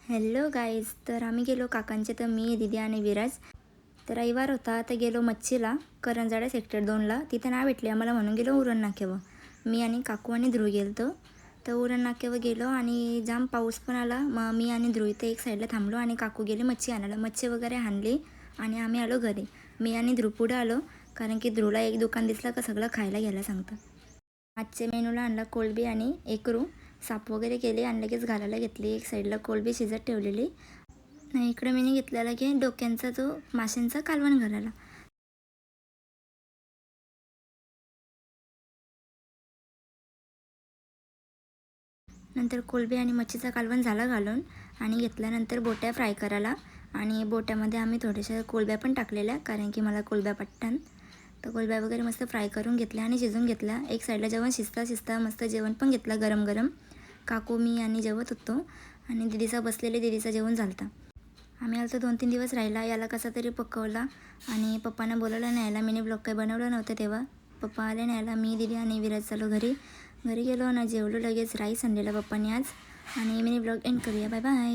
Hello guys, तर आम्ही गेलो काकांचे, तर मी, दीदी आणि विराज. तर रविवार होता, तर गेलो मच्छीला करंजाडा सेक्टर 2ला. तिथे नाही भेटली आम्हाला म्हणून गेलो उरण नाक्यावर. मी आणि काकू आणि ध्रुव गेलो. तर उरण नाक्यावर गेलो आणि जाम पाऊस पण आला. मग मी आणि ध्रुव इथे एक साईडला थांबलो आणि काकू गेले मच्छी आणायला. मच्छी वगैरे आणली आणि आम्ही आलो घरी. मी आणि ध्रुव पुढे आलो, कारण की ध्रुवला एक दुकान दिसलं का सगळं खायला घ्यायला सांगतं. आजच्या मेनूला आणला कोळंबी आणि एकरू. साफ वगैरे केले आणि लगेच घालायला घेतली. एक साईडला कोळंबी शिजत ठेवलेली. नाही, इकडे मी घेतलेला की डोक्यांचा जो माशांचा कालवण घालायला. नंतर कोळंबी आणि मच्छीचा कालवण झाला घालून आणि घेतल्यानंतर बोट्या फ्राय करायला. आणि बोट्यामध्ये आम्ही थोड्याशा कोळंब्या पण टाकलेल्या, कारण की मला कोळंब्या पटतात. तर कोळंब्या वगैरे मस्त फ्राय करून घेतल्या आणि शिजून घेतल्या. एक साईडला जेवण शिजता मस्त जेवण पण घेतलं गरम गरम. काकू, मी आणि जेवत होतो आणि दीदीचा बसलेले दीदीचं जेवण झालं. आम्ही आलो 2-3 दिवस राहिला. याला कसा तरी पकवला आणि पप्पांना बोलवलं न्यायला. मीने ब्लॉग काही बनवलं नव्हतं तेव्हा. पप्पा आले न्यायला. मी, दीदी आणि विराज चालू घरी. घरी गेलो ना, जेवलो लगेच. राईस आणलेला पप्पांनी आज. आणि मीने ब्लॉग एंड करूया. Bye bye.